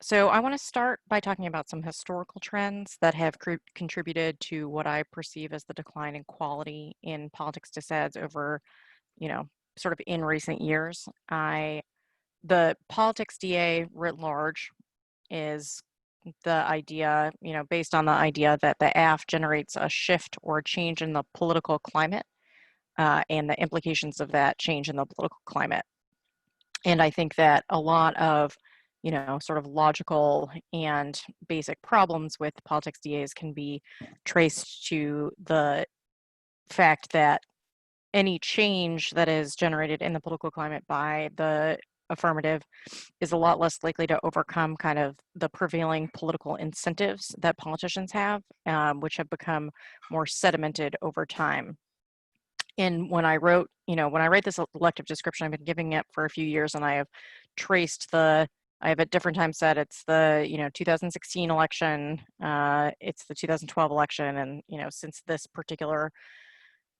So I want to start by talking about some historical trends that have contributed to what I perceive as the decline in quality in politics dissents over, you know, sort of in recent years. The politics DA writ large is the idea, based on the idea that the AF generates a shift or a change in the political climate and the implications of that change in the political climate. And I think that a lot of, sort of logical and basic problems with politics DAs can be traced to the fact that any change that is generated in the political climate by the affirmative is a lot less likely to overcome kind of the prevailing political incentives that politicians have, which have become more sedimented over time. And when I wrote, when I write this elective description, I've been giving it for a few years, and I have traced I have at different times said it's the 2016 election, it's the 2012 election, and since this particular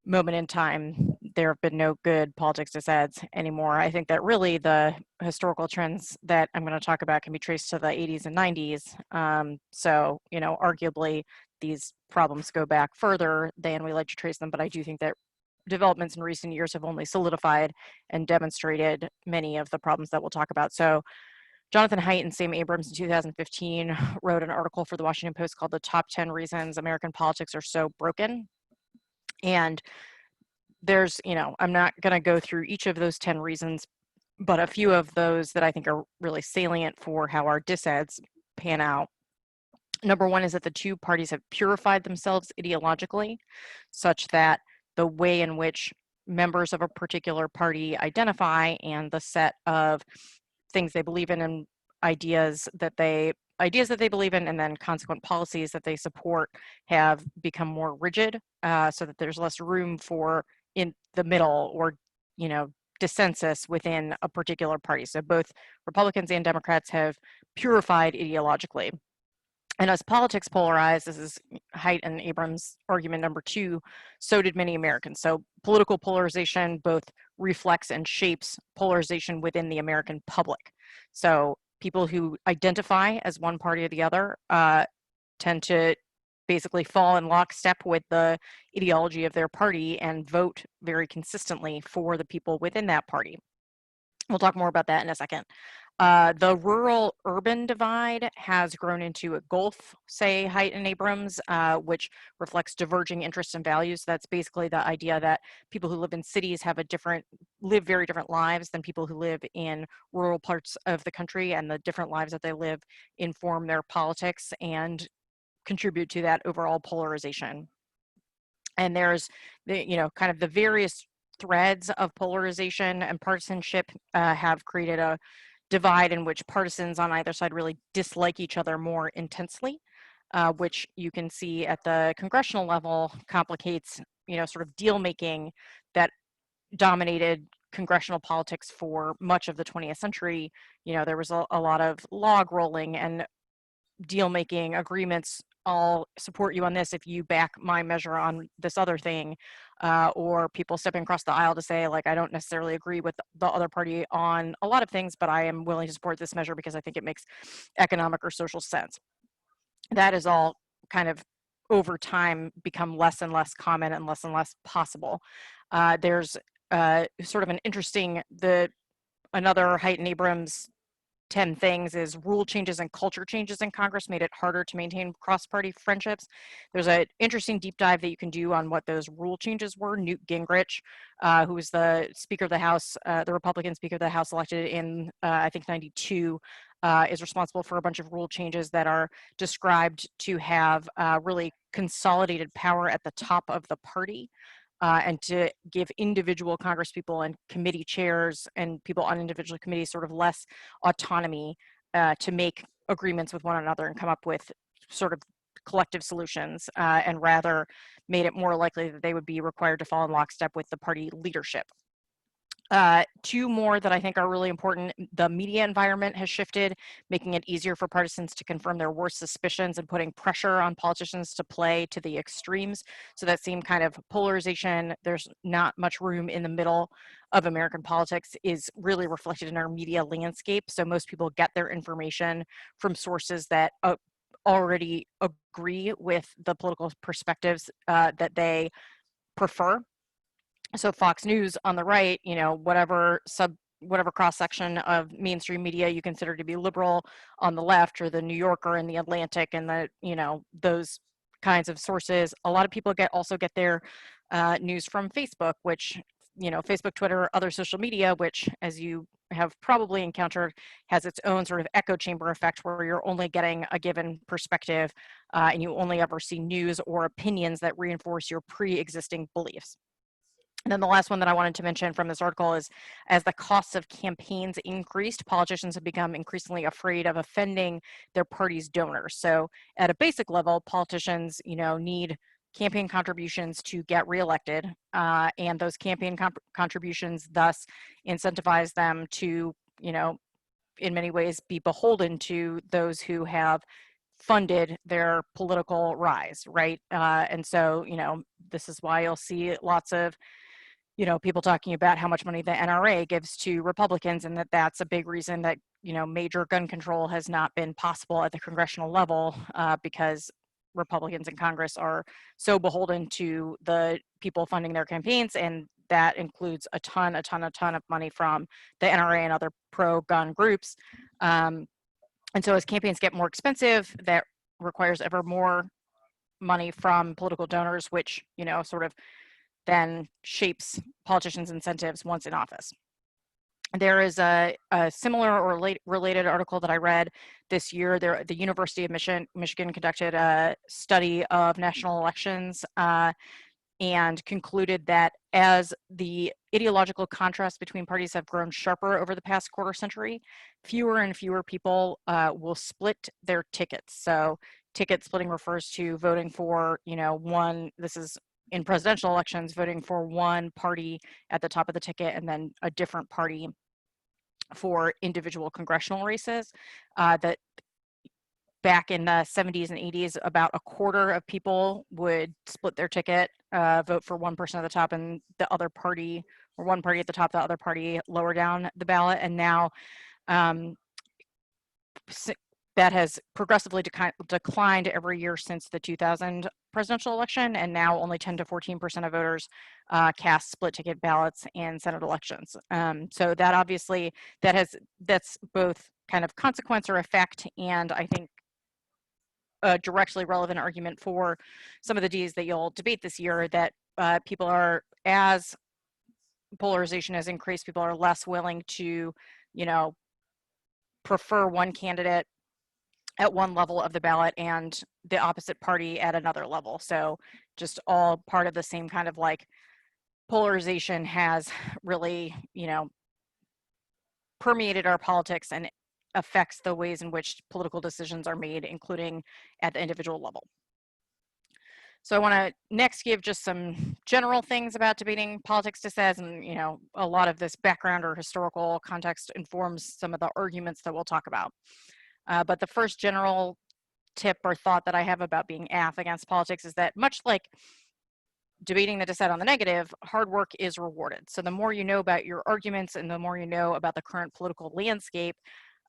moment in time, there have been no good politics dissents anymore. I think that really the historical trends that I'm going to talk about can be traced to the 80s and 90s. So, arguably these problems go back further than we like to trace them, but I do think that developments in recent years have only solidified and demonstrated many of the problems that we'll talk about. So Jonathan Haidt and Sam Abrams in 2015 wrote an article for the Washington Post called "The Top 10 Reasons American Politics Are So Broken." And there's, I'm not going to go through each of those 10 reasons, but a few of those that I think are really salient for how our dissents pan out. Number one is that the two parties have purified themselves ideologically, such that the way in which members of a particular party identify and the set of things they believe in and ideas that they believe in, and then consequent policies that they support, have become more rigid, so that there's less room for in the middle or dissensus within a particular party. So both Republicans and Democrats have purified ideologically. And as politics polarized, this is Haidt and Abrams' argument number two, so did many Americans. So political polarization both reflects and shapes polarization within the American public. So people who identify as one party or the other tend to basically fall in lockstep with the ideology of their party and vote very consistently for the people within that party. We'll talk more about that in a second. The rural-urban divide has grown into a gulf, say Haidt and Abrams, which reflects diverging interests and values. That's basically the idea that people who live in cities live very different lives than people who live in rural parts of the country, and the different lives that they live inform their politics and contribute to that overall polarization. And there's kind of the various threads of polarization and partisanship have created a divide in which partisans on either side really dislike each other more intensely, which you can see at the congressional level complicates, sort of deal making that dominated congressional politics for much of the 20th century. There was a lot of log rolling and deal making agreements. I'll support you on this if you back my measure on this other thing, or people stepping across the aisle to say, like, I don't necessarily agree with the other party on a lot of things, but I am willing to support this measure because I think it makes economic or social sense. That is all kind of over time become less and less common and less possible. There's sort of an interesting, another Haidt and Abrams 10 things is rule changes and culture changes in Congress made it harder to maintain cross-party friendships. There's an interesting deep dive that you can do on what those rule changes were. Newt Gingrich, who was the Speaker of the House, the Republican Speaker of the House elected in, I think, 92, is responsible for a bunch of rule changes that are described to have really consolidated power at the top of the party. And to give individual congresspeople and committee chairs and people on individual committees sort of less autonomy to make agreements with one another and come up with sort of collective solutions, and rather made it more likely that they would be required to fall in lockstep with the party leadership. Two more that I think are really important. The media environment has shifted, making it easier for partisans to confirm their worst suspicions and putting pressure on politicians to play to the extremes. So that same kind of polarization, there's not much room in the middle. of American politics is really reflected in our media landscape. So most people get their information from sources that already agree with the political perspectives that they prefer. So Fox News on the right, you know, whatever cross section of mainstream media you consider to be liberal on the left, or the New Yorker and the Atlantic and the, you know, those kinds of sources. A lot of people also get their news from Facebook, which, you know, Facebook, Twitter, other social media, which, as you have probably encountered, has its own sort of echo chamber effect where you're only getting a given perspective and you only ever see news or opinions that reinforce your pre-existing beliefs. And then the last one that I wanted to mention from this article is, as the costs of campaigns increased, politicians have become increasingly afraid of offending their party's donors. So at a basic level, politicians, you know, need campaign contributions to get reelected, and those campaign contributions thus incentivize them to, you know, in many ways be beholden to those who have funded their political rise, right? And so, you know, this is why you'll see lots of, you know, people talking about how much money the NRA gives to Republicans, and that's a big reason that, you know, major gun control has not been possible at the congressional level, because Republicans in Congress are so beholden to the people funding their campaigns, and that includes a ton of money from the NRA and other pro-gun groups. And so as campaigns get more expensive, that requires ever more money from political donors, which, you know, sort of then shapes politicians' incentives once in office. There is a similar or related article that I read this year. The University of Michigan conducted a study of national elections and concluded that as the ideological contrast between parties have grown sharper over the past quarter century, fewer and fewer people will split their tickets. So ticket splitting refers to voting for, you know, this is in presidential elections, voting for one party at the top of the ticket and then a different party for individual congressional races. That back in the 70s and 80s, about a quarter of people would split their ticket, vote for one person at the top and the other party, or one party at the top, the other party lower down the ballot. And now that has progressively declined every year since the 2000 presidential election, and now only 10 to 14% of voters cast split ticket ballots in Senate elections. So that obviously, that's both kind of consequence or effect, and I think a directly relevant argument for some of the Ds that you'll debate this year, that people are, as polarization has increased, people are less willing to, you know, prefer one candidate at one level of the ballot and the opposite party at another level. So just all part of the same kind of like polarization has really, you know, permeated our politics and affects the ways in which political decisions are made, including at the individual level. So I want to next give just some general things about debating politics dissents, and, you know, a lot of this background or historical context informs some of the arguments that we'll talk about. But the first general tip or thought that I have about being AF against politics is that, much like debating the dissent on the negative, hard work is rewarded. So the more you know about your arguments and the more you know about the current political landscape,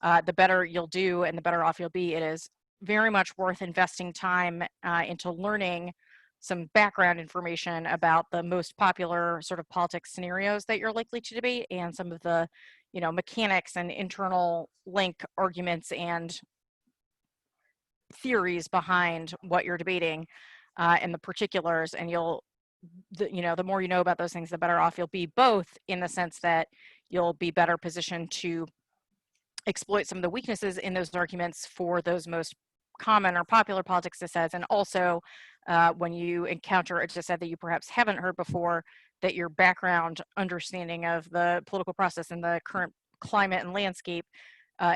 the better you'll do and the better off you'll be. It is very much worth investing time into learning some background information about the most popular sort of politics scenarios that you're likely to debate, and some of the, you know, mechanics and internal link arguments and theories behind what you're debating and the particulars. And you know, the more you know about those things, the better off you'll be, both in the sense that you'll be better positioned to exploit some of the weaknesses in those arguments for those most common or popular politics dissents, and also when you encounter a dissent that you perhaps haven't heard before, that your background understanding of the political process and the current climate and landscape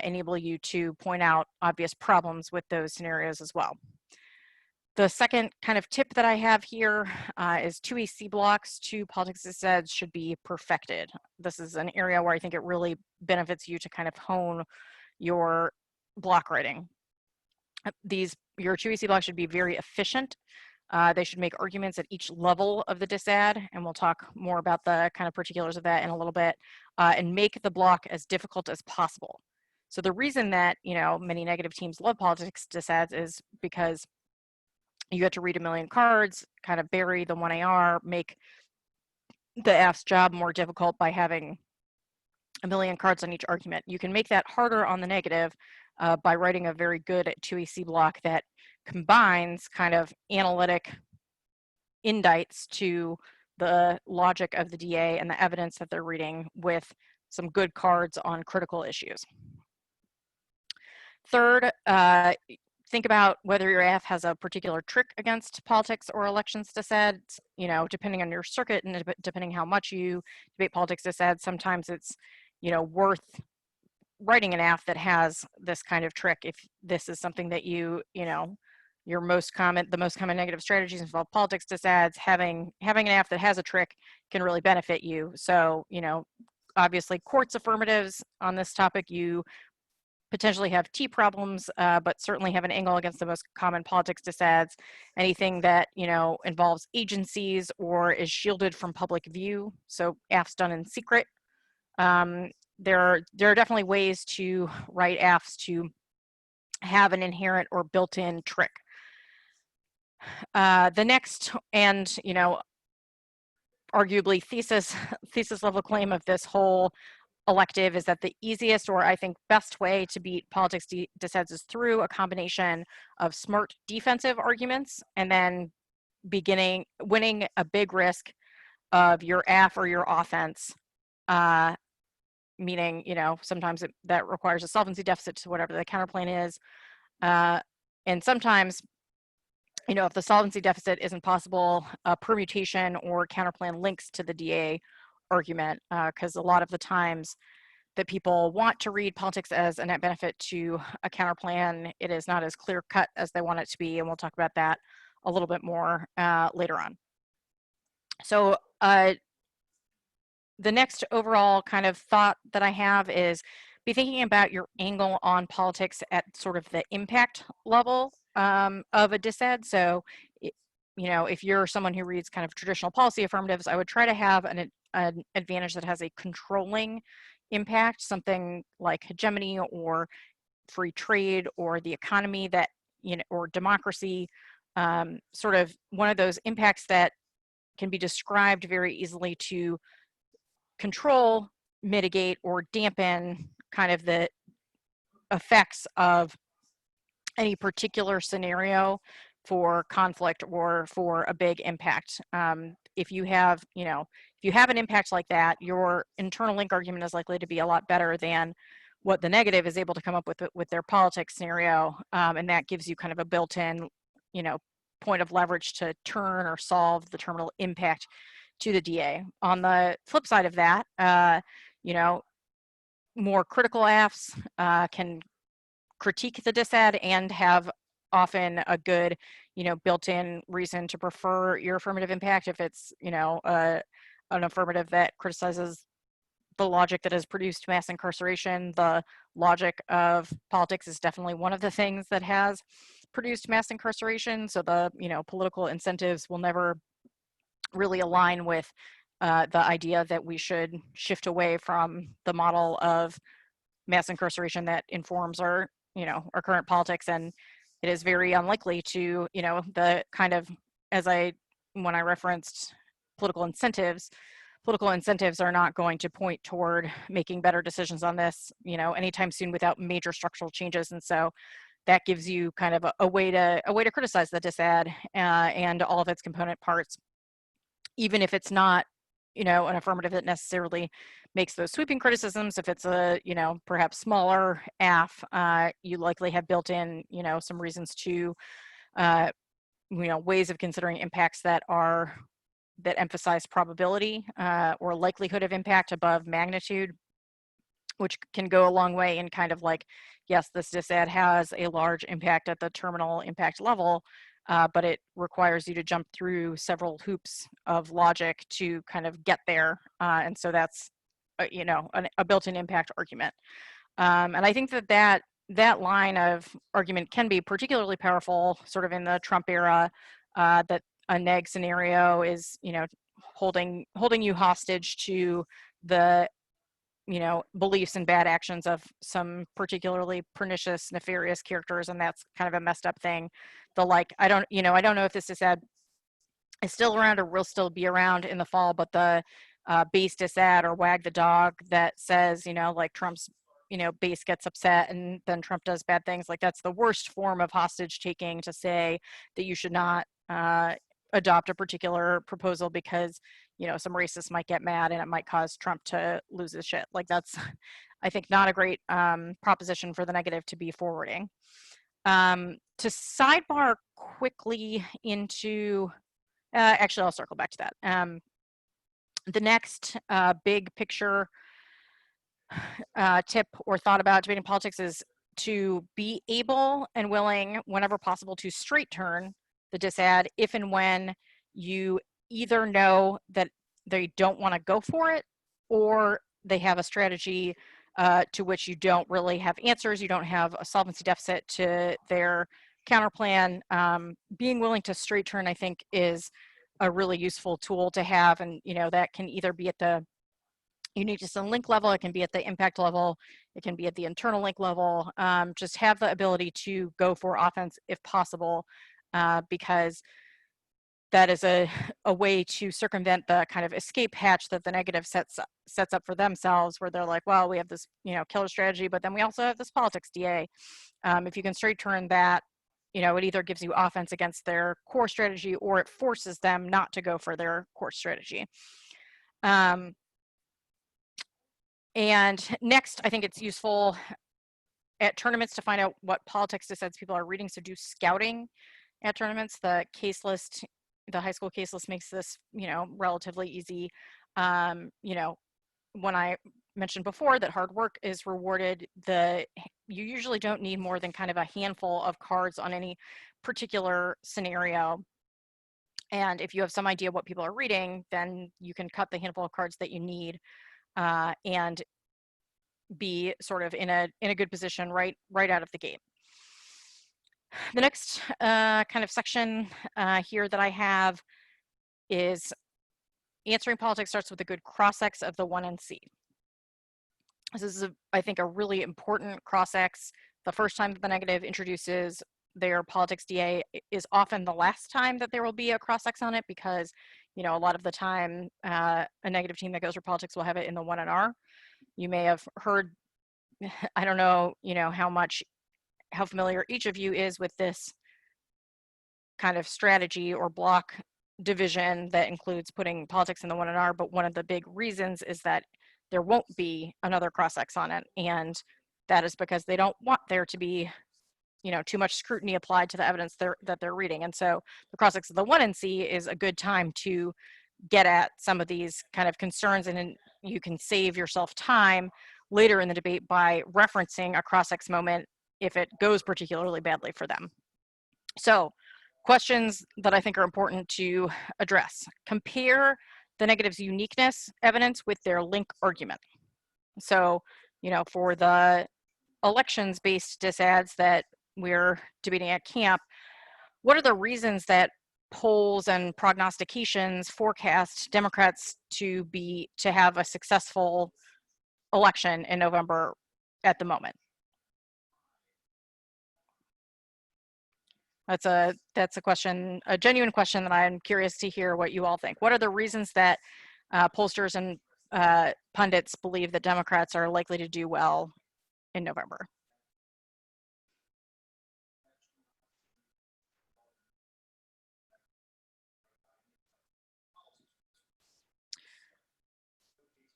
enable you to point out obvious problems with those scenarios as well. The second kind of tip that I have here is 2AC blocks to politics dissents should be perfected. This is an area where I think it really benefits you to kind of hone your block writing. Your 2AC blocks should be very efficient. They should make arguments at each level of the disad, and we'll talk more about the kind of particulars of that in a little bit, and make the block as difficult as possible. So the reason that, many negative teams love politics disads is because you get to read a million cards, kind of bury the 1AR, make the AF's job more difficult by having a million cards on each argument. You can make that harder on the negative by writing a very good 2AC block that combines kind of analytic indites to the logic of the DA and the evidence that they're reading with some good cards on critical issues. Third, think about whether your AF has a particular trick against politics or elections disads. Depending on your circuit and depending how much you debate politics disads, sometimes it's, worth writing an AF that has this kind of trick. If this is something that the most common negative strategies involve politics disads, having an AF that has a trick can really benefit you. So, obviously courts affirmatives on this topic, you potentially have T problems, but certainly have an angle against the most common politics disads. Anything that, involves agencies or is shielded from public view, so AFs done in secret. There are definitely ways to write AFs to have an inherent or built-in trick. The next, and arguably thesis level claim of this whole elective is that the easiest, or I think best way to beat politics disads is through a combination of smart defensive arguments and then winning a big risk of your AF or your offense, meaning, sometimes that requires a solvency deficit to whatever the counterplan is. And sometimes, if the solvency deficit isn't possible, a permutation or counterplan links to the DA argument, because a lot of the times that people want to read politics as a net benefit to a counterplan, it is not as clear cut as they want it to be, and we'll talk about that a little bit more later on. So the next overall kind of thought that I have is be thinking about your angle on politics at sort of the impact level of a disad. So, if you're someone who reads kind of traditional policy affirmatives, I would try to have an advantage that has a controlling impact, something like hegemony or free trade or the economy that, or democracy, sort of one of those impacts that can be described very easily to control, mitigate, or dampen kind of the effects of any particular scenario for conflict or for a big impact. If you have, an impact like that, your internal link argument is likely to be a lot better than what the negative is able to come up with their politics scenario, and that gives you kind of a built-in, point of leverage to turn or solve the terminal impact to the DA. On the flip side of that, more critical AFs can critique the disad and have often a good, built-in reason to prefer your affirmative impact if it's, an affirmative that criticizes the logic that has produced mass incarceration. The logic of politics is definitely one of the things that has produced mass incarceration. So the, political incentives will never really align with the idea that we should shift away from the model of mass incarceration that informs our, our current politics. And it is very unlikely to, the kind of, when I referenced political incentives are not going to point toward making better decisions on this, anytime soon without major structural changes. And so that gives you kind of a way to criticize the disad and all of its component parts, even if it's not, an affirmative that necessarily makes those sweeping criticisms. If it's a, perhaps smaller AF, you likely have built in, some reasons to, ways of considering impacts that emphasize probability or likelihood of impact above magnitude, which can go a long way in kind of like, yes, this disad has a large impact at the terminal impact level, but it requires you to jump through several hoops of logic to kind of get there. And so that's, a built-in impact argument. And I think that line of argument can be particularly powerful sort of in the Trump era, that a neg scenario is, holding you hostage to the, beliefs and bad actions of some particularly pernicious, nefarious characters, and that's kind of a messed up thing. I don't know if this is still around or will still be around in the fall, but the base disad or wag the dog that says, like Trump's, base gets upset and then Trump does bad things. Like, that's the worst form of hostage taking, to say that you should not adopt a particular proposal because, some racists might get mad and it might cause Trump to lose his shit. Like, that's, I think, not a great proposition for the negative to be forwarding. To sidebar quickly into, actually, I'll circle back to that. The next big picture tip or thought about debating politics is to be able and willing, whenever possible, to straight turn the disad if and when you either know that they don't want to go for it, or they have a strategy to which you don't really have answers. You don't have a solvency deficit to their counterplan. Being willing to straight turn, I think, is a really useful tool to have, and that can either be at the unique distant link level, it can be at the impact level, it can be at the internal link level. Just have the ability to go for offense if possible, because that is a way to circumvent the kind of escape hatch that the negative sets up for themselves, where they're like, well, we have this killer strategy, but then we also have this politics DA. If you can straight turn that, it either gives you offense against their core strategy, or it forces them not to go for their core strategy. And next, I think it's useful at tournaments to find out what politics dissidents people are reading. So do scouting at tournaments. The case list, the high school case list, makes this, relatively easy. When I mentioned before that hard work is rewarded, you usually don't need more than kind of a handful of cards on any particular scenario. And if you have some idea what people are reading, then you can cut the handful of cards that you need and be sort of in a good position right out of the gate. The next kind of section here that I have is answering politics starts with a good cross-ex of the 1NC. This is, I think, a really important cross-ex. The first time that the negative introduces their politics DA is often the last time that there will be a cross-ex on it, because, a lot of the time a negative team that goes for politics will have it in the 1NR. You may have heard, I don't know, how familiar each of you is with this kind of strategy or block division that includes putting politics in the 1NR, but one of the big reasons is that there won't be another cross-ex on it, and that is because they don't want there to be too much scrutiny applied to the evidence that they're reading. And so the cross-ex of the 1NC is a good time to get at some of these kind of concerns, and you can save yourself time later in the debate by referencing a cross-ex moment if it goes particularly badly for them. So questions that I think are important to address: compare the negative's uniqueness evidence with their link argument. So, for the elections-based disads that we're debating at camp, what are the reasons that polls and prognostications forecast Democrats to have a successful election in November at the moment? That's a question, a genuine question that I'm curious to hear what you all think. What are the reasons that pollsters and pundits believe that Democrats are likely to do well in November?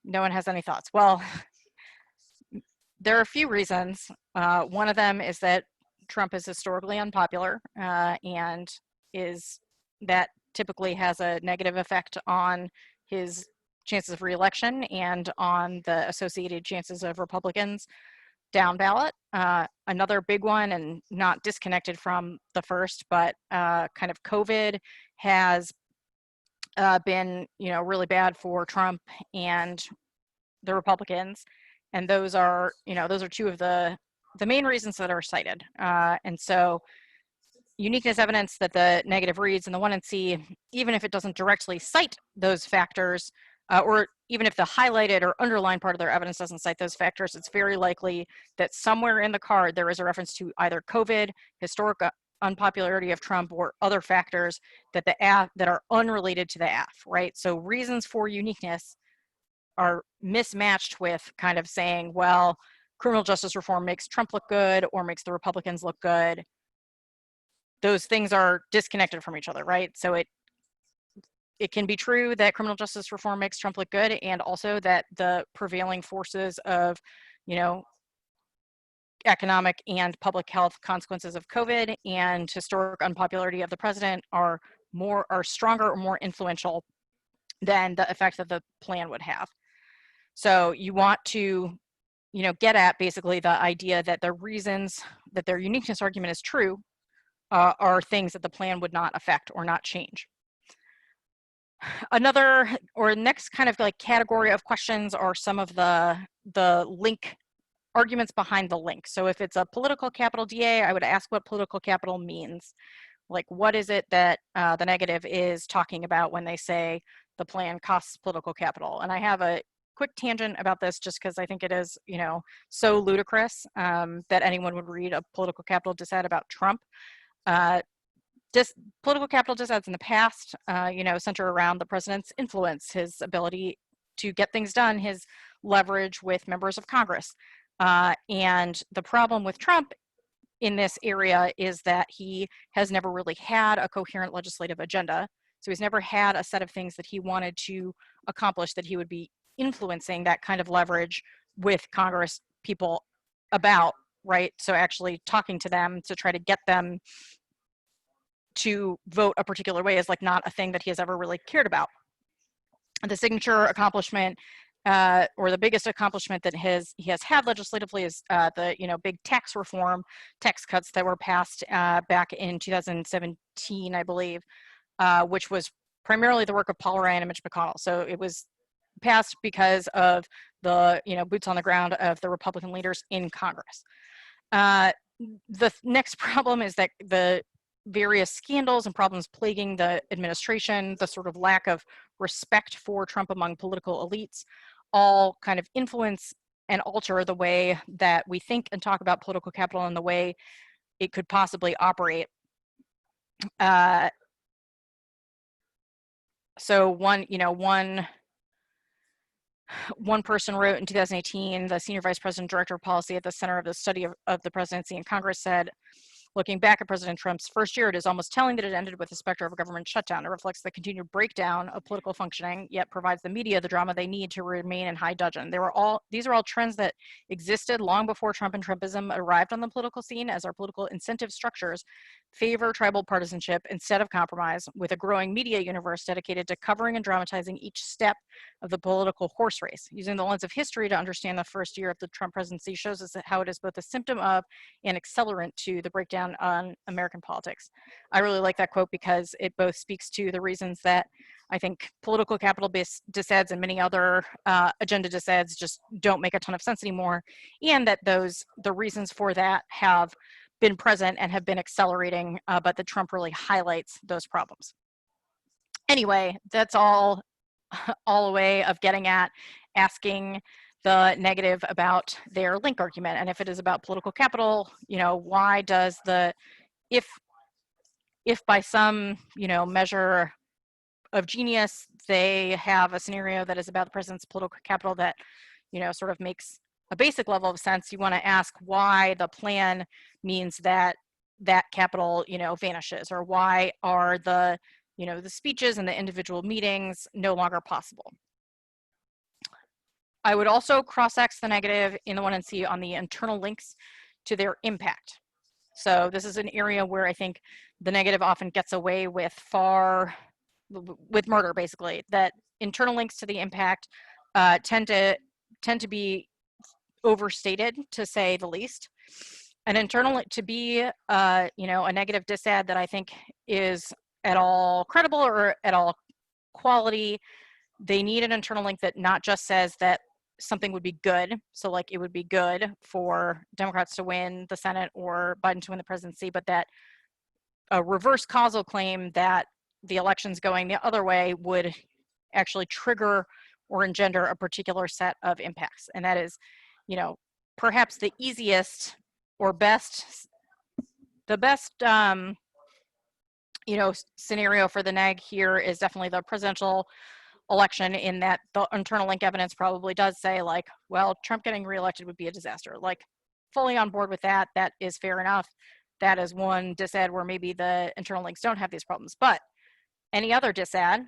No one has any thoughts? Well, there are a few reasons. One of them is that Trump is historically unpopular, and that typically has a negative effect on his chances of re-election and on the associated chances of Republicans down ballot. Another big one, and not disconnected from the first, but kind of COVID has been really bad for Trump and the Republicans, and those are two of the main reasons that are cited. And so uniqueness evidence that the negative reads in the 1 and C, even if it doesn't directly cite those factors, or even if the highlighted or underlined part of their evidence doesn't cite those factors, it's very likely that somewhere in the card there is a reference to either COVID, historic unpopularity of Trump, or other factors that that are unrelated to the AF, right? So reasons for uniqueness are mismatched with kind of saying, well, criminal justice reform makes Trump look good or makes the Republicans look good. Those things are disconnected from each other, right? So it can be true that criminal justice reform makes Trump look good, and also that the prevailing forces of, you know, economic and public health consequences of COVID and historic unpopularity of the president are stronger or more influential than the effect that the plan would have. So you want to, you know, get at basically the idea that the reasons that their uniqueness argument is true are things that the plan would not affect or not change. Another or next kind of like category of questions are some of the link arguments behind the link. So if it's a political capital DA, I would ask what political capital means. Like, what is it that the negative is talking about when they say the plan costs political capital? And I have a quick tangent about this just because I think it is, you know, so ludicrous that anyone would read a political capital dissent about Trump. Political capital disads in the past, you know, center around the president's influence, his ability to get things done, his leverage with members of Congress. And the problem with Trump in this area is that he has never really had a coherent legislative agenda. So he's never had a set of things that he wanted to accomplish that he would be influencing that kind of leverage with Congress people about, right? So actually talking to them to try to get them to vote a particular way is like not a thing that he has ever really cared about. The signature accomplishment or the biggest accomplishment that he has had legislatively is the, you know, big tax reform, tax cuts that were passed back in 2017, I believe, which was primarily the work of Paul Ryan and Mitch McConnell. So it was passed because of the, you know, boots on the ground of the Republican leaders in Congress. The next problem is that the various scandals and problems plaguing the administration, the sort of lack of respect for Trump among political elites, all kind of influence and alter the way that we think and talk about political capital and the way it could possibly operate. So one person wrote in 2018, the senior vice president director of policy at the Center of the Study of the Presidency in Congress said, looking back at President Trump's first year, it is almost telling that it ended with the specter of a government shutdown. It reflects the continued breakdown of political functioning, yet provides the media the drama they need to remain in high dudgeon. These are all trends that existed long before Trump and Trumpism arrived on the political scene, as our political incentive structures favor tribal partisanship instead of compromise, with a growing media universe dedicated to covering and dramatizing each step of the political horse race. Using the lens of history to understand the first year of the Trump presidency shows us how it is both a symptom of and accelerant to the breakdown on American politics. I really like that quote because it both speaks to the reasons that I think political capital-based disads and many other agenda disads just don't make a ton of sense anymore, and that the reasons for that have been present and have been accelerating, but that Trump really highlights those problems. Anyway, that's all a way of getting at asking the negative about their link argument. And if it is about political capital, you know, why does if by some, you know, measure of genius, they have a scenario that is about the president's political capital that, you know, sort of makes a basic level of sense, you want to ask why the plan means that that capital, you know, vanishes, or why are the, you know, the speeches and the individual meetings no longer possible. I would also cross-X the negative in the 1 and C on the internal links to their impact. So this is an area where I think the negative often gets away with murder, basically, that internal links to the impact tend to be overstated, to say the least. An internal to be, you know, a negative disad that I think is at all credible or at all quality, they need an internal link that not just says that something would be good. So like it would be good for Democrats to win the Senate or Biden to win the presidency, but that a reverse causal claim that the elections going the other way would actually trigger or engender a particular set of impacts. And that is, you know, perhaps the easiest or best, the best, you know, scenario for the neg here is definitely the presidential election, in that the internal link evidence probably does say, like, well, Trump getting reelected would be a disaster. Like, fully on board with that. That is fair enough. That is one disad where maybe the internal links don't have these problems. But any other disad,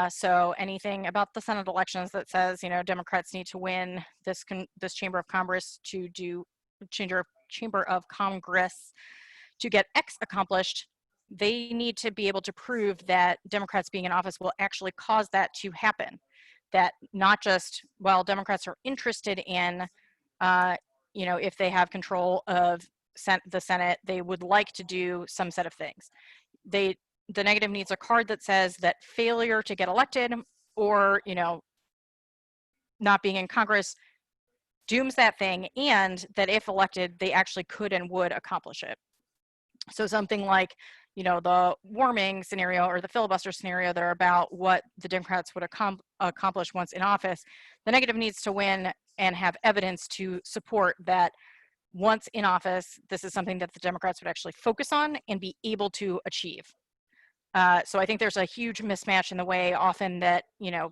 so anything about the Senate elections that says, you know, Democrats need to win this chamber of Congress to do chamber of Congress to get X accomplished, they need to be able to prove that Democrats being in office will actually cause that to happen. That not just, well, Democrats are interested in, you know, if they have control of the Senate, they would like to do some set of things. The negative needs a card that says that failure to get elected, or, you know, not being in Congress dooms that thing, and that if elected, they actually could and would accomplish it. So something like, you know, the warming scenario or the filibuster scenario that are about what the Democrats would accomplish once in office, the negative needs to win and have evidence to support that once in office, this is something that the Democrats would actually focus on and be able to achieve. So I think there's a huge mismatch in the way often that, you know,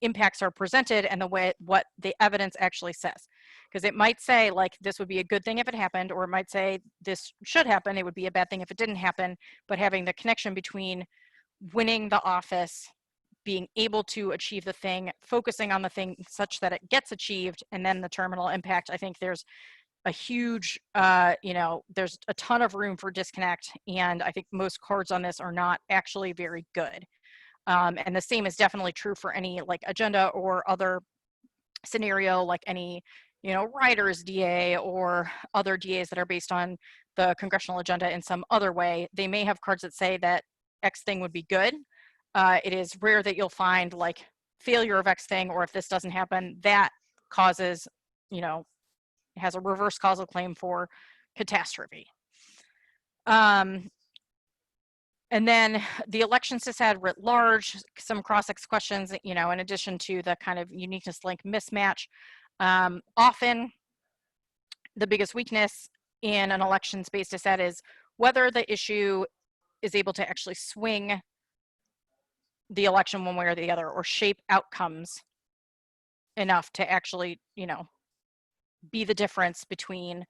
impacts are presented and the way what the evidence actually says. Because it might say, like, this would be a good thing if it happened, or it might say this should happen, it would be a bad thing if it didn't happen. But having the connection between winning the office, being able to achieve the thing, focusing on the thing such that it gets achieved, and then the terminal impact, I think there's a huge, you know, there's a ton of room for disconnect. And I think most cards on this are not actually very good. And the same is definitely true for any, like, agenda or other scenario, like any, you know, writer's DA or other DAs that are based on the congressional agenda in some other way. They may have cards that say that X thing would be good. It is rare that you'll find, like, failure of X thing, or if this doesn't happen, that causes, you know, has a reverse causal claim for catastrophe. And then the elections disad writ large, some cross-ex questions, you know, in addition to the kind of uniqueness link mismatch. Often the biggest weakness in an elections-based disad is whether the issue is able to actually swing the election one way or the other, or shape outcomes enough to actually, you know, be the difference between,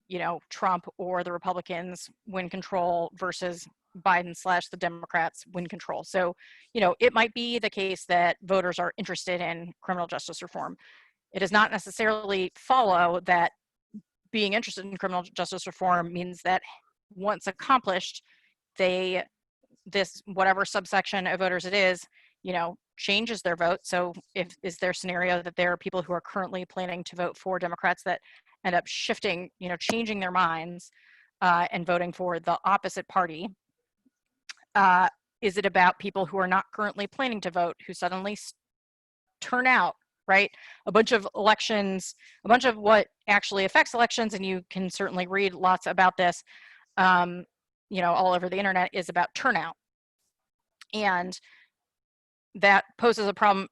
you know, Trump or the Republicans win control versus Biden / the Democrats win control. So, you know, it might be the case that voters are interested in criminal justice reform. It does not necessarily follow that being interested in criminal justice reform means that once accomplished, this whatever subsection of voters it is, you know, changes their vote. So if is there a scenario that there are people who are currently planning to vote for Democrats that end up shifting, you know, changing their minds and voting for the opposite party? Is it about people who are not currently planning to vote who suddenly turn out, right? A bunch of elections, a bunch of what actually affects elections, and you can certainly read lots about this, you know, all over the internet, is about turnout. And that poses a problem,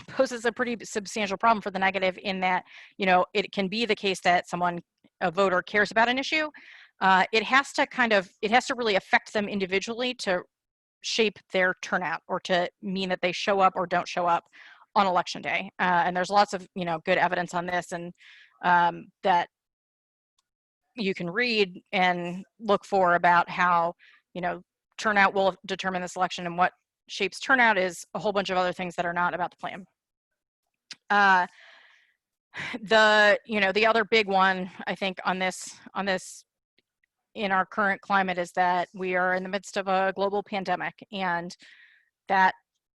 poses a pretty substantial problem for the negative, in that, you know, it can be the case that a voter cares about an issue. It has to really affect them individually to shape their turnout, or to mean that they show up or don't show up on election day. And there's lots of, you know, good evidence on this, and that you can read and look for about how, you know, turnout will determine this election, and what shapes turnout is a whole bunch of other things that are not about the plan. The other big one, I think, on this in our current climate is that we are in the midst of a global pandemic, and that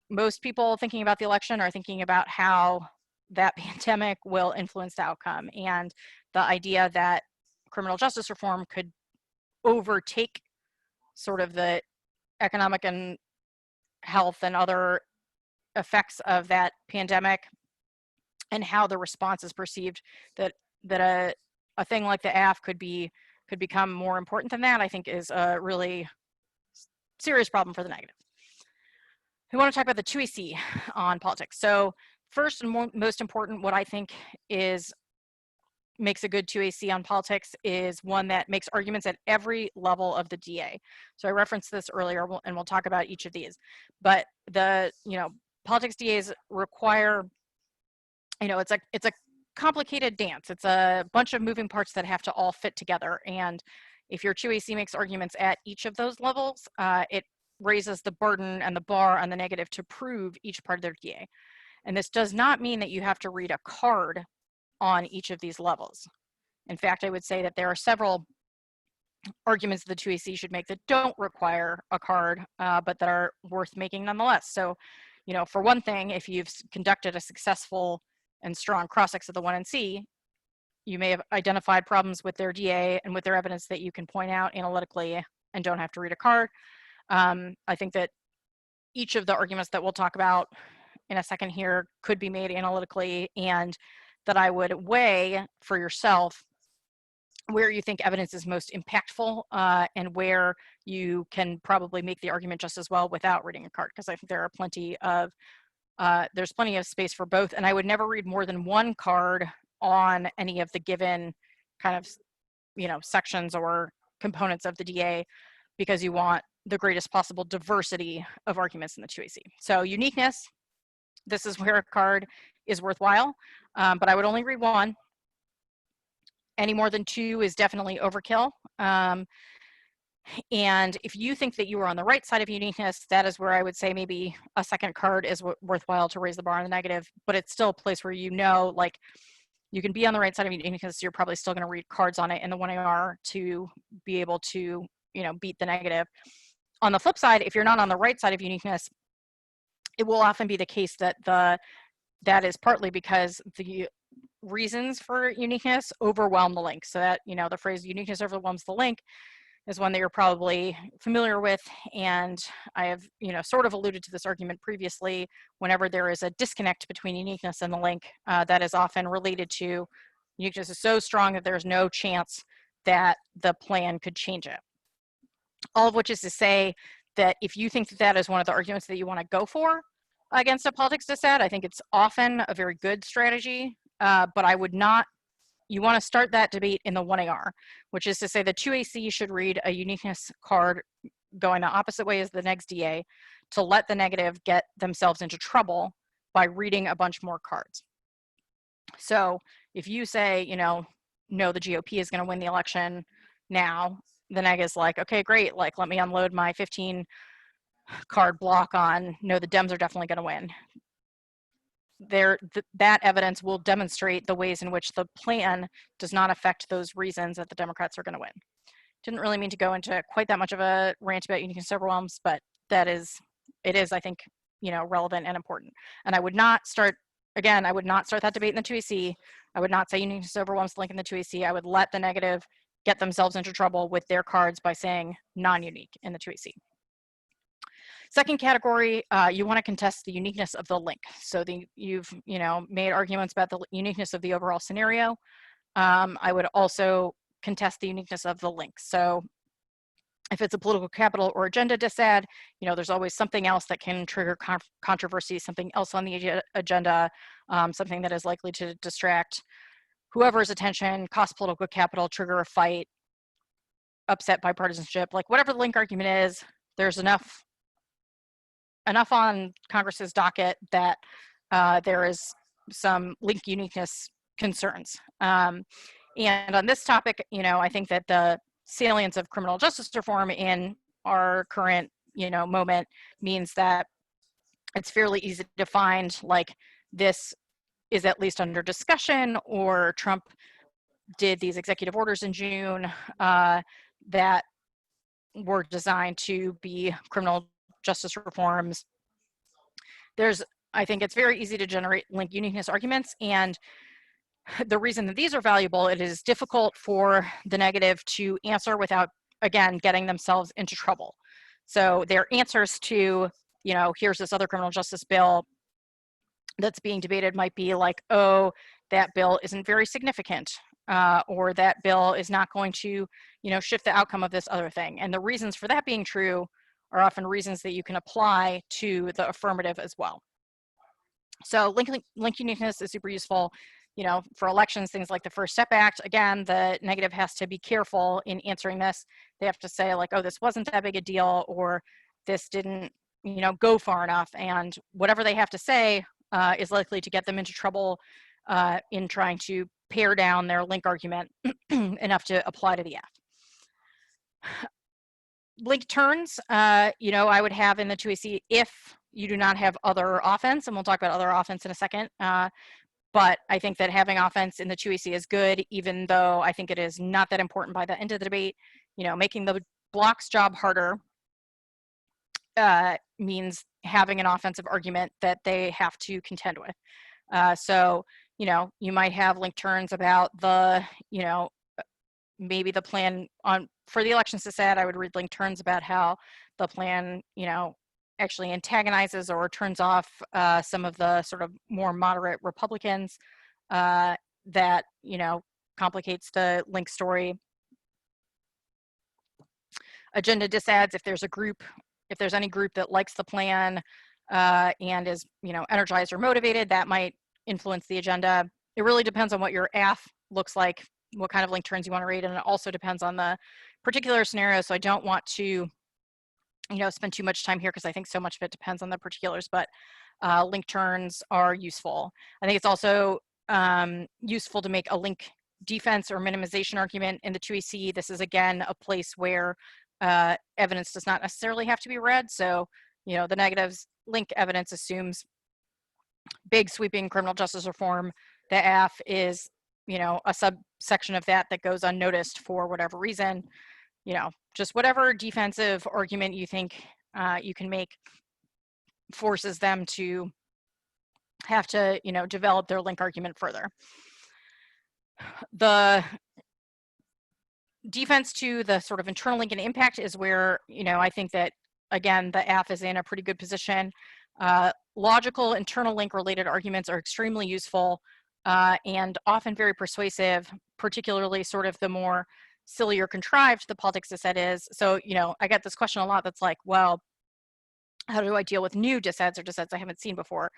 most people thinking about the election are thinking about how that pandemic will influence the outcome. And the idea that criminal justice reform could overtake sort of the economic and health and other effects of that pandemic, and how the response is perceived, that a thing like the AF could be could become more important than that, I think is a really serious problem for the negative. We want to talk about the 2AC on politics. So first and most important, what I think makes a good 2AC on politics is one that makes arguments at every level of the DA. So I referenced this earlier, and we'll talk about each of these. But the, politics DAs require, it's a complicated dance. It's a bunch of moving parts that have to all fit together. And if your 2AC makes arguments at each of those levels, it raises the burden and the bar on the negative to prove each part of their DA. And this does not mean that you have to read a card on each of these levels. In fact, I would say that there are several arguments the 2AC should make that don't require a card, but that are worth making nonetheless. So, for one thing, if you've conducted a successful and strong cross-ex of the 1NC, you may have identified problems with their DA and with their evidence that you can point out analytically and don't have to read a card. I think that each of the arguments that we'll talk about in a second here could be made analytically, and that I would weigh for yourself where you think evidence is most impactful, and where you can probably make the argument just as well without reading a card, because I think there are there's plenty of space for both, and I would never read more than one card on any of the given kind of, sections or components of the DA, because you want the greatest possible diversity of arguments in the 2AC. So uniqueness, this is where a card is worthwhile, but I would only read one. Any more than two is definitely overkill. And if you think that you are on the right side of uniqueness, that is where I would say maybe a second card is worthwhile to raise the bar on the negative, but it's still a place where like you can be on the right side of uniqueness, you're probably still going to read cards on it in the 1AR to be able to, beat the negative. On the flip side, if you're not on the right side of uniqueness, it will often be the case that that is partly because the reasons for uniqueness overwhelm the link. So that, the phrase uniqueness overwhelms the link is one that you're probably familiar with. And I have, sort of alluded to this argument previously. Whenever there is a disconnect between uniqueness and the link, that is often related to uniqueness is so strong that there's no chance that the plan could change it. All of which is to say that if you think that is one of the arguments that you want to go for against a politics dissent, I think it's often a very good strategy, but I would not, you want to start that debate in the 1AR, which is to say the 2AC should read a uniqueness card going the opposite way as the next DA to let the negative get themselves into trouble by reading a bunch more cards. So if you say, no, the GOP is going to win the election now, the neg is like, okay, great, like let me unload my 15 card block on, no, the Dems are definitely going to win. That evidence will demonstrate the ways in which the plan does not affect those reasons that the Democrats are going to win. Didn't really mean to go into quite that much of a rant about uniqueness overwhelms, but it is, I think, relevant and important. And I would not start that debate in the 2AC. I would not say uniqueness overwhelms the link in the 2AC. I would let the negative get themselves into trouble with their cards by saying non-unique in the 2AC. Second category, you want to contest the uniqueness of the link. So you've made arguments about the uniqueness of the overall scenario. I would also contest the uniqueness of the link. So if it's a political capital or agenda disad, there's always something else that can trigger controversy, something else on the agenda, something that is likely to distract whoever's attention, cost political capital, trigger a fight, upset bipartisanship, like whatever the link argument is, there's enough on Congress's docket that there is some link uniqueness concerns. And on this topic, I think that the salience of criminal justice reform in our current, moment means that it's fairly easy to find like this is at least under discussion, or Trump did these executive orders in June that were designed to be criminal justice reforms. I think it's very easy to generate link uniqueness arguments, and the reason that these are valuable, it is difficult for the negative to answer without, again, getting themselves into trouble. So their answers to, here's this other criminal justice bill that's being debated might be like, oh, that bill isn't very significant. or that bill is not going to, shift the outcome of this other thing. And the reasons for that being true are often reasons that you can apply to the affirmative as well. So link uniqueness is super useful, for elections, things like the First Step Act. Again, the negative has to be careful in answering this. They have to say like, oh, this wasn't that big a deal, or this didn't, go far enough. And whatever they have to say is likely to get them into trouble in trying to pare down their link argument enough to apply to the F. Link turns, I would have in the 2AC if you do not have other offense, and we'll talk about other offense in a second. But I think that having offense in the 2AC is good, even though I think it is not that important by the end of the debate. Making the block's job harder means having an offensive argument that they have to contend with. So, you might have link turns about the, maybe the plan for the elections to set. I would read link turns about how the plan, actually antagonizes or turns off some of the sort of more moderate Republicans that, complicates the link story. Agenda disads, if there's any group that likes the plan and is, energized or motivated, that might influence the agenda. It really depends on what your AF looks like, what kind of link turns you want to read, and it also depends on the particular scenario. So I don't want to, spend too much time here because I think so much of it depends on the particulars, but link turns are useful. I think it's also useful to make a link defense or minimization argument in the 2AC. This is, again, a place where evidence does not necessarily have to be read. So, the negatives link evidence assumes big sweeping criminal justice reform. The AF is, a subsection of that goes unnoticed for whatever reason. Just whatever defensive argument you think you can make forces them to have to, develop their link argument further. The defense to the sort of internal link and impact is where, I think that, again, the AF is in a pretty good position. Logical internal link related arguments are extremely useful and often very persuasive, particularly sort of the more silly or contrived the politics dissent is. So, I get this question a lot that's like, well, how do I deal with new disads or disads I haven't seen before?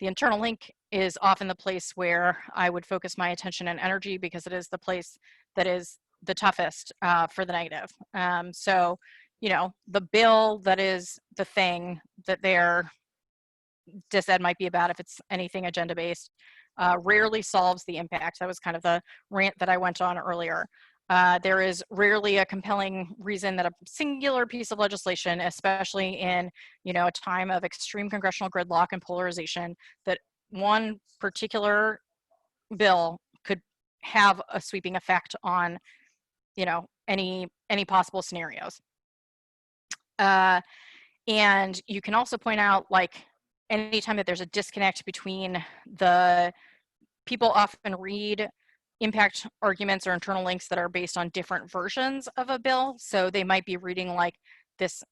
The internal link is often the place where I would focus my attention and energy because it is the place that is the toughest for the negative. So, the bill that is the thing that their disad might be about, if it's anything agenda-based, rarely solves the impact. That was kind of the rant that I went on earlier. There is rarely a compelling reason that a singular piece of legislation, especially in, a time of extreme congressional gridlock and polarization, that one particular bill could have a sweeping effect on, any possible scenarios. And you can also point out, like, anytime that there's a disconnect between the people often read impact arguments or internal links that are based on different versions of a bill. So they might be reading like this,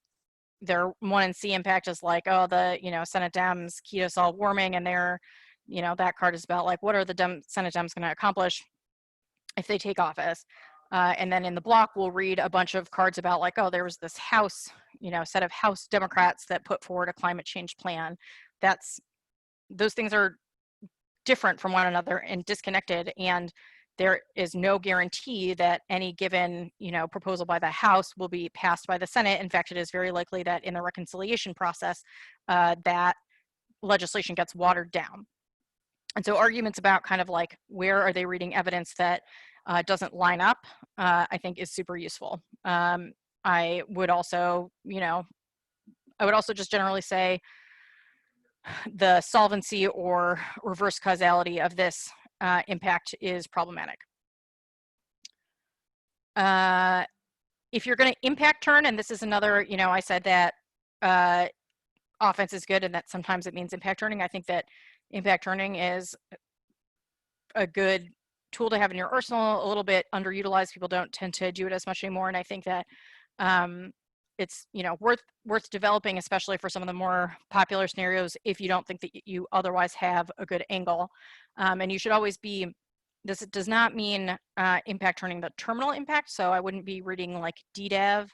their 1C impact is like, oh, the, Senate Dems key to solve warming, and their, that card is about like, what are the Senate Dems going to accomplish if they take office? And then in the block, we'll read a bunch of cards about like, oh, there was this House, set of House Democrats that put forward a climate change plan. Those things are different from one another and disconnected, and there is no guarantee that any given, proposal by the House will be passed by the Senate. In fact, it is very likely that in the reconciliation process, that legislation gets watered down. And so arguments about kind of like, where are they reading evidence that doesn't line up, I think is super useful. I would also just generally say the solvency or reverse causality of this impact is problematic. If you're going to impact turn, and this is another, I said that offense is good and that sometimes it means impact turning. I think that impact turning is a good tool to have in your arsenal, a little bit underutilized. People don't tend to do it as much anymore. And I think that it's, worth developing, especially for some of the more popular scenarios, if you don't think that you otherwise have a good angle. And you should always be this does not mean impact turning the terminal impact. So I wouldn't be reading like DDEV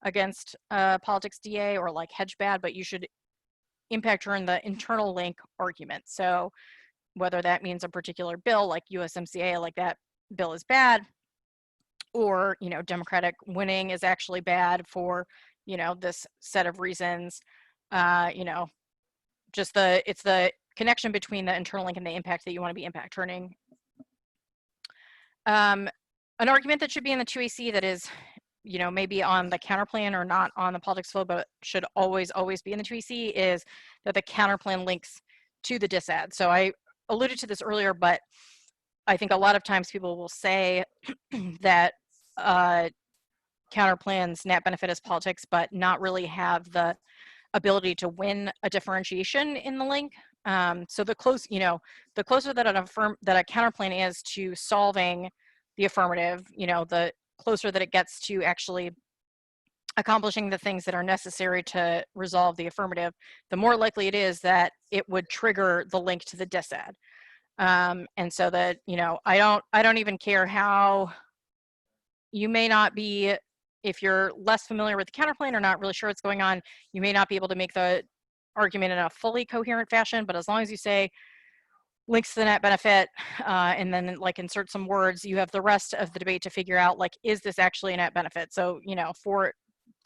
against politics DA or like hedgebad, but you should impact turn the internal link argument. So whether that means a particular bill like USMCA, like that bill is bad, or, you know, Democratic winning is actually bad for, you know, this set of reasons, you know, just it's the connection between the internal link and the impact that you want to be impact turning. An argument that should be in the 2AC that is, you know, maybe on the counterplan or not on the politics flow, but should always be in the 2AC is that the counterplan links to the disad. So I alluded to this earlier, but I think a lot of times people will say that counterplan's net benefit is politics, but not really have the ability to win a differentiation in the link. So the closer that a counterplan is to solving the affirmative, you know, the closer that it gets to actually accomplishing the things that are necessary to resolve the affirmative, the more likely it is that it would trigger the link to the disad. And so that, you know, I don't even care how you may not be, if you're less familiar with the counterplan or not really sure what's going on, you may not be able to make the argument in a fully coherent fashion, but as long as you say links to the net benefit and then like insert some words, you have the rest of the debate to figure out like, is this actually a net benefit? So, you know,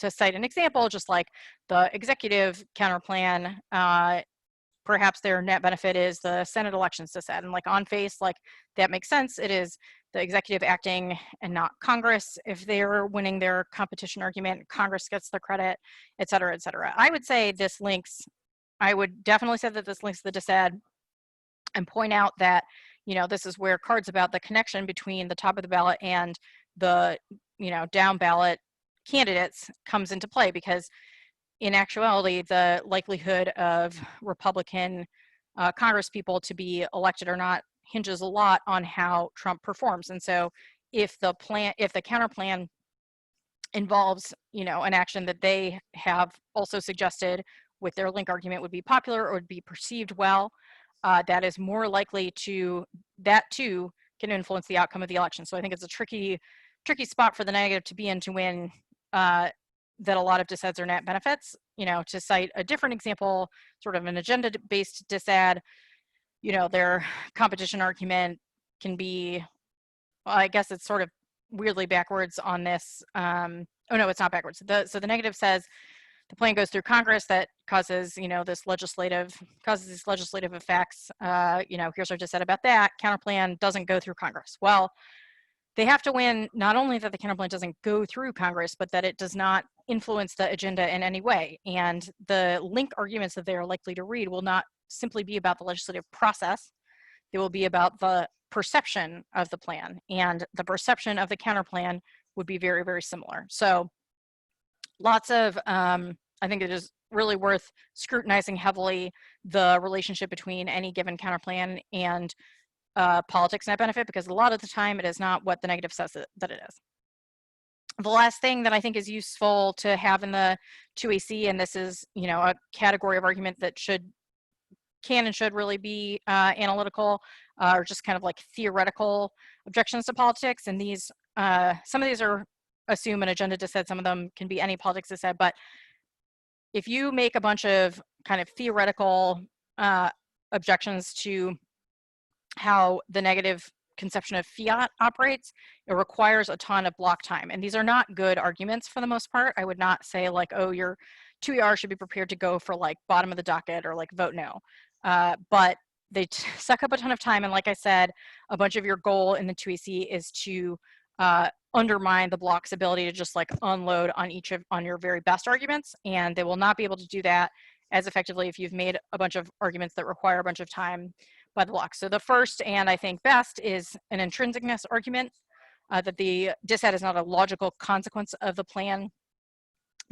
to cite an example, just like the executive counterplan, perhaps their net benefit is the Senate elections disad, and like on face, like that makes sense. It is the executive acting and not Congress. If they're winning their competition argument, Congress gets the credit, et cetera, et cetera. I would say this links, I would definitely say that this links to the disad, and point out that, you know, this is where cards about the connection between the top of the ballot and the, you know, down ballot candidates comes into play, because in actuality, the likelihood of Republican Congress people to be elected or not hinges a lot on how Trump performs. And so if the counter plan involves, you know, an action that they have also suggested with their link argument would be popular or would be perceived well, that is more likely to, that too can influence the outcome of the election. So I think it's a tricky spot for the negative to be in to win that a lot of disads are net benefits. You know, to cite a different example, sort of an agenda-based disad, you know, their competition argument can be, well, I guess it's sort of weirdly backwards on this. Oh no, it's not backwards. So the negative says the plan goes through Congress, that causes, you know, these legislative effects. You know, here's our disad about that. Counterplan doesn't go through Congress. Well, they have to win not only that the counterplan doesn't go through Congress, but that it does not influence the agenda in any way. And the link arguments that they are likely to read will not simply be about the legislative process. They will be about the perception of the plan, and the perception of the counterplan would be very, very similar. So lots of, I think it is really worth scrutinizing heavily the relationship between any given counterplan and politics net benefit, because a lot of the time it is not what the negative says that it is. The last thing that I think is useful to have in the 2AC, and this is, you know, a category of argument that can and should really be analytical, or just kind of like theoretical objections to politics. And these, some of these are assume an agenda disad, some of them can be any politics disad, but if you make a bunch of kind of theoretical objections to how the negative conception of fiat operates, it requires a ton of block time. And these are not good arguments for the most part. I would not say like, oh, your 2ER should be prepared to go for like bottom of the docket or like vote no. But they suck up a ton of time. And like I said, a bunch of your goal in the 2AC is to undermine the block's ability to just like unload on your very best arguments. And they will not be able to do that as effectively if you've made a bunch of arguments that require a bunch of time by the block. So the first, and I think best, is an intrinsicness argument, that the disad is not a logical consequence of the plan,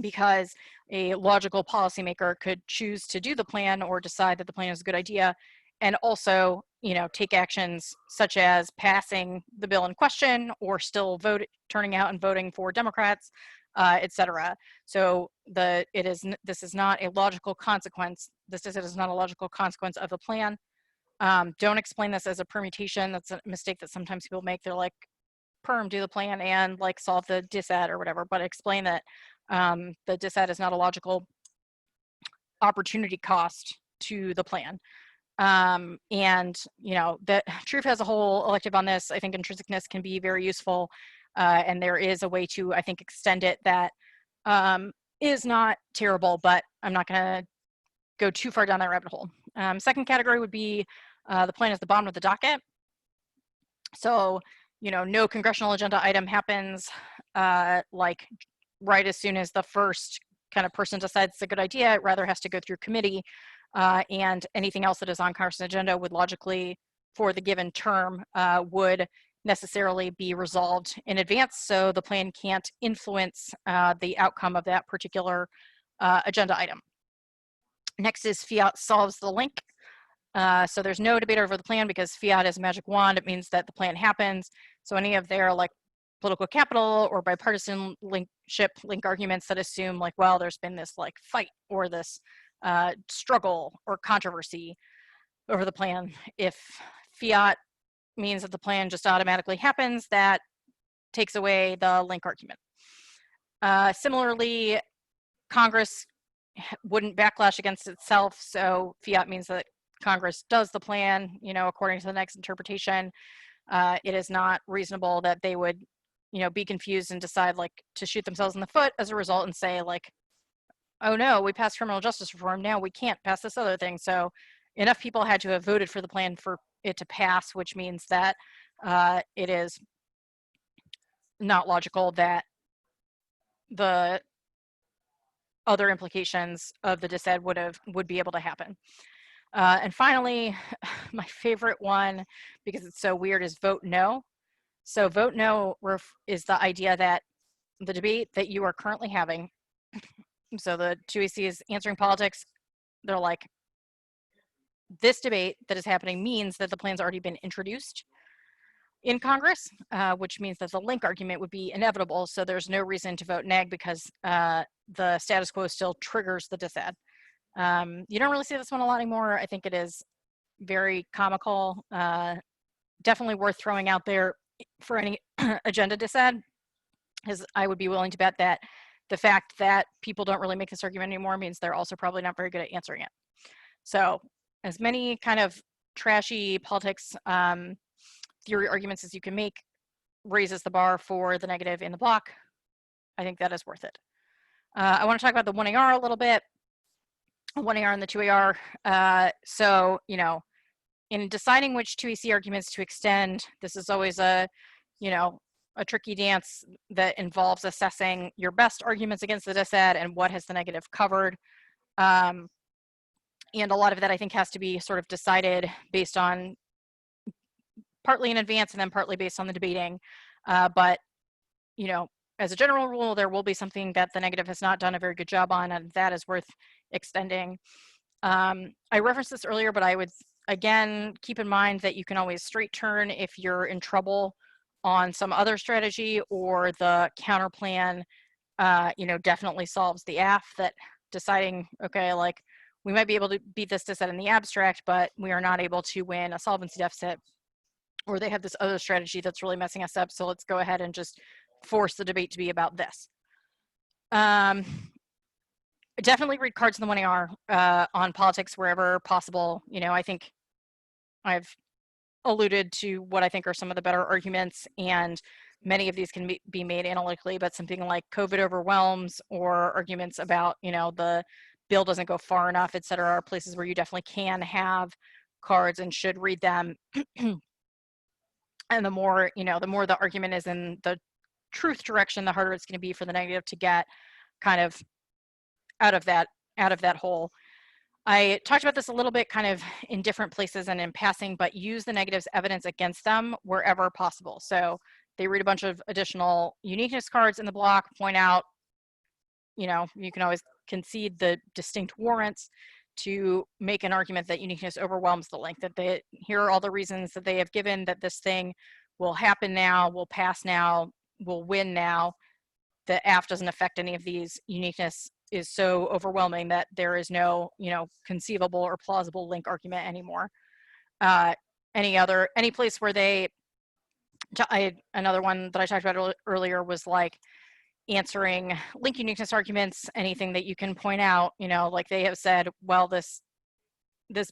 because a logical policymaker could choose to do the plan or decide that the plan is a good idea, and also, you know, take actions such as passing the bill in question or still turning out and voting for Democrats, etc. So this is not a logical consequence. This disad is not a logical consequence of the plan. Don't explain this as a permutation. That's a mistake that sometimes people make. They're like, perm, do the plan and like solve the disad or whatever, but explain that the disad is not a logical opportunity cost to the plan. And, you know, the Truth has a whole elective on this. I think intrinsicness can be very useful. And there is a way to, I think, extend it that is not terrible, but I'm not going to go too far down that rabbit hole. Second category would be the plan is the bottom of the docket. So, you know, no congressional agenda item happens like right as soon as the first kind of person decides it's a good idea. It rather has to go through committee, and anything else that is on Congress agenda would logically, for the given term, would necessarily be resolved in advance. So the plan can't influence the outcome of that particular agenda item. Next is fiat solves the link. So there's no debate over the plan because fiat is a magic wand. It means that the plan happens. So any of their like political capital or bipartisan link arguments that assume like, well, there's been this like fight or this struggle or controversy over the plan. If fiat means that the plan just automatically happens, that takes away the link argument. Similarly, Congress wouldn't backlash against itself. So fiat means that Congress does the plan, you know, according to the next interpretation. It is not reasonable that they would, you know, be confused and decide like to shoot themselves in the foot as a result and say like, oh no, we passed criminal justice reform, now we can't pass this other thing. So enough people had to have voted for the plan for it to pass, which means that it is not logical that the other implications of the disad would be able to happen. And finally, my favorite one, because it's so weird, is vote no. So vote no is the idea that the debate that you are currently having, so the 2AC is answering politics, they're like, this debate that is happening means that the plan's already been introduced in Congress, which means that the link argument would be inevitable. So there's no reason to vote neg because the status quo still triggers the disad. You don't really see this one a lot anymore. I think it is very comical, definitely worth throwing out there for any agenda disad, because I would be willing to bet that the fact that people don't really make this argument anymore means they're also probably not very good at answering it. So as many kind of trashy politics theory arguments as you can make raises the bar for the negative in the block. I think that is worth it. I want to talk about the 1AR a little bit. 1AR and the 2AR. So, you know, in deciding which 2AC arguments to extend, this is always a, you know, a tricky dance that involves assessing your best arguments against the disad and what has the negative covered. And a lot of that I think has to be sort of decided based on partly in advance and then partly based on the debating. But, you know, as a general rule, there will be something that the negative has not done a very good job on, and that is worth extending. I referenced this earlier, but I would, again, keep in mind that you can always straight turn if you're in trouble on some other strategy, or the counter plan, you know, definitely solves the AF, that deciding, okay, like, we might be able to beat this disad in the abstract, but we are not able to win a solvency deficit, or they have this other strategy that's really messing us up, so let's go ahead and just force the debate to be about this. Definitely read cards in the 1AR on politics wherever possible. You know, I think I've alluded to what I think are some of the better arguments, and many of these can be made analytically, but something like COVID overwhelms, or arguments about, you know, the bill doesn't go far enough, et cetera, are places where you definitely can have cards and should read them. And the more, you know, the more the argument is in the truth direction, the harder it's going to be for the negative to get kind of out of that hole. I talked about this a little bit kind of in different places and in passing, but use the negative's evidence against them wherever possible. So they read a bunch of additional uniqueness cards in the block, point out, you know, you can always concede the distinct warrants to make an argument that uniqueness overwhelms the link, that they, here are all the reasons that they have given that this thing will happen now, will pass now, will win now. The AF doesn't affect any of these. Uniqueness is so overwhelming that there is no, you know, conceivable or plausible link argument anymore. any place where they, another one that I talked about earlier was like answering link uniqueness arguments, anything that you can point out, like they have said, well, this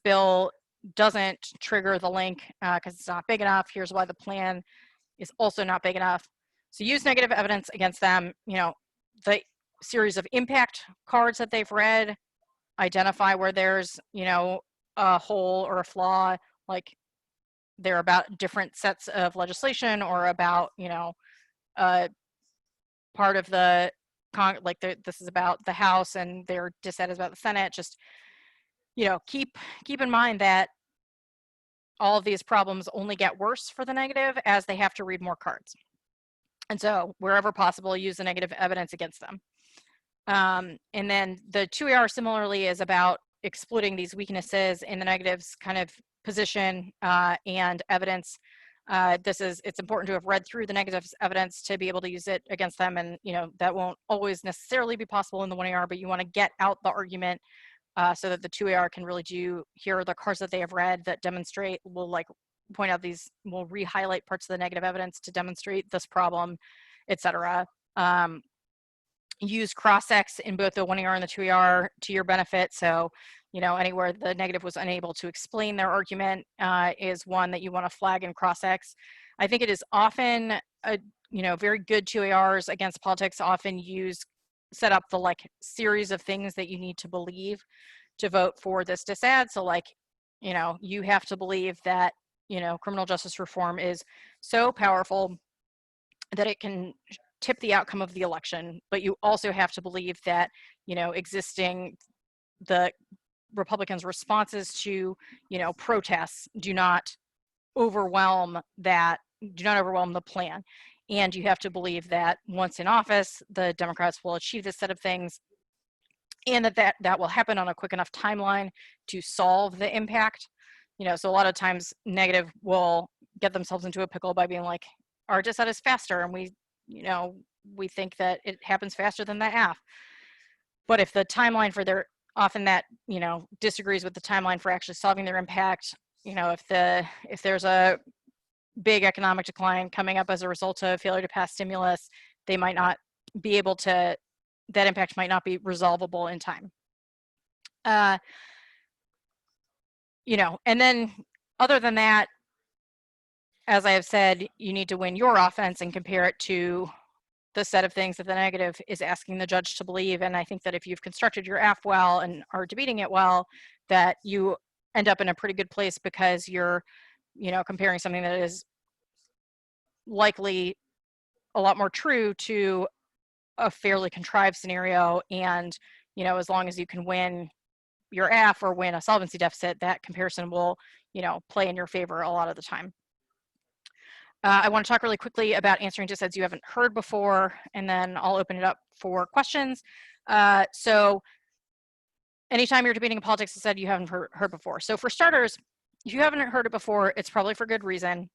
bill doesn't trigger the link because it's not big enough. Here's why the plan is also not big enough. So use negative evidence against them, the series of impact cards that they've read, identify where there's, a hole or a flaw, like they're about different sets of legislation or about, part of the, this is about the House and their dissent is about the Senate. Just, keep in mind that all of these problems only get worse for the negative as they have to read more cards. And so wherever possible, use the negative evidence against them. And then the 2AR similarly is about exploiting these weaknesses in the negative's kind of position and evidence. It's important to have read through the negative evidence to be able to use it against them. And, that won't always necessarily be possible in the 1AR, but you want to get out the argument so that the 2AR can really here are the cards that they have read that demonstrate, will like point out these, will re-highlight parts of the negative evidence to demonstrate this problem, etc. Use cross-ex in both the 1AR and the 2AR to your benefit. So, anywhere the negative was unable to explain their argument is one that you want to flag in cross-ex. I think it is often, very good 2ARs against politics often set up the like series of things that you need to believe to vote for this disad. So like, you have to believe that, criminal justice reform is so powerful that it can tip the outcome of the election, but you also have to believe that, the Republicans' responses to, protests do not overwhelm the plan. And you have to believe that once in office, the Democrats will achieve this set of things and that will happen on a quick enough timeline to solve the impact. So a lot of times negative will get themselves into a pickle by being like, our dissent is faster and we think that it happens faster than the AF. But if the timeline for often that, disagrees with the timeline for actually solving their impact, if there's a big economic decline coming up as a result of failure to pass stimulus, they might not be able to, that impact might not be resolvable in time. And then other than that, as I have said, you need to win your offense and compare it to the set of things that the negative is asking the judge to believe. And I think that if you've constructed your AF well and are debating it well, that you end up in a pretty good place because you're, comparing something that is likely a lot more true to a fairly contrived scenario. And, as long as you can win your AF or win a solvency deficit, that comparison will, play in your favor a lot of the time. I want to talk really quickly about answering disads you haven't heard before, and then I'll open it up for questions. So anytime you're debating a politics disad you haven't heard before. So for starters, if you haven't heard it before, it's probably for good reason.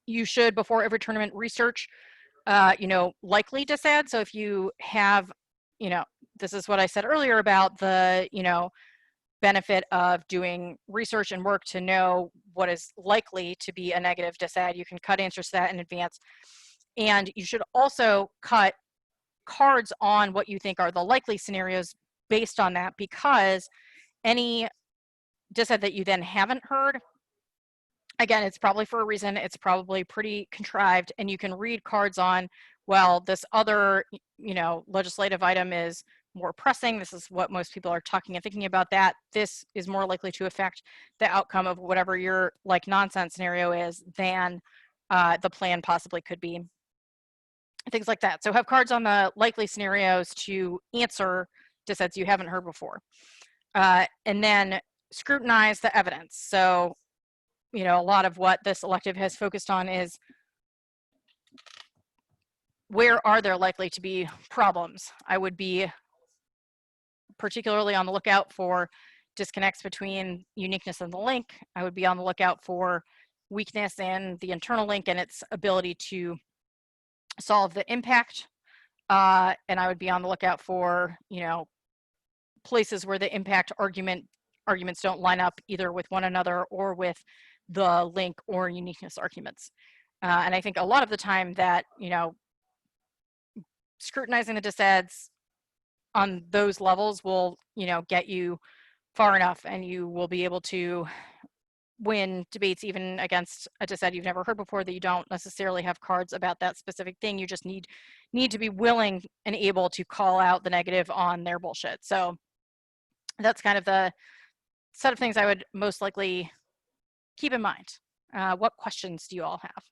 You should, before every tournament, research, likely disad. So if you have, this is what I said earlier about the, benefit of doing research and work to know what is likely to be a negative disad. You can cut answers to that in advance. And you should also cut cards on what you think are the likely scenarios based on that, because any disad that you then haven't heard, again, it's probably for a reason, it's probably pretty contrived, and you can read cards on, well, this other, legislative item is more pressing. This is what most people are talking and thinking about that. This is more likely to affect the outcome of whatever your like nonsense scenario is than the plan possibly could be. Things like that. So have cards on the likely scenarios to answer disads you haven't heard before. And then scrutinize the evidence. So, a lot of what this elective has focused on is where are there likely to be problems? I would be particularly on the lookout for disconnects between uniqueness and the link. I would be on the lookout for weakness in the internal link and its ability to solve the impact. And I would be on the lookout for, places where the impact argument arguments don't line up either with one another or with the link or uniqueness arguments. And I think a lot of the time that, you know, scrutinizing the dissads on those levels will, you know, get you far enough, and you will be able to win debates even against a dissad you've never heard before, that you don't necessarily have cards about that specific thing. You just need to be willing and able to call out the negative on their bullshit. So that's kind of the set of things I would most likely keep in mind. What questions do you all have?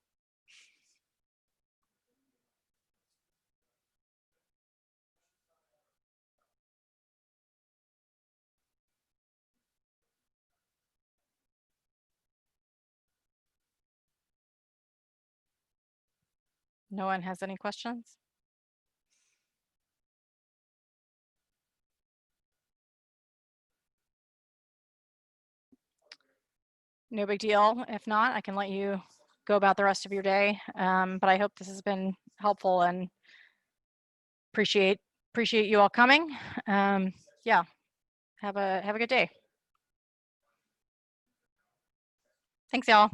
No one has any questions? No big deal. If not, I can let you go about the rest of your day. But I hope this has been helpful, and appreciate you all coming. Yeah, have a good day. Thanks, y'all.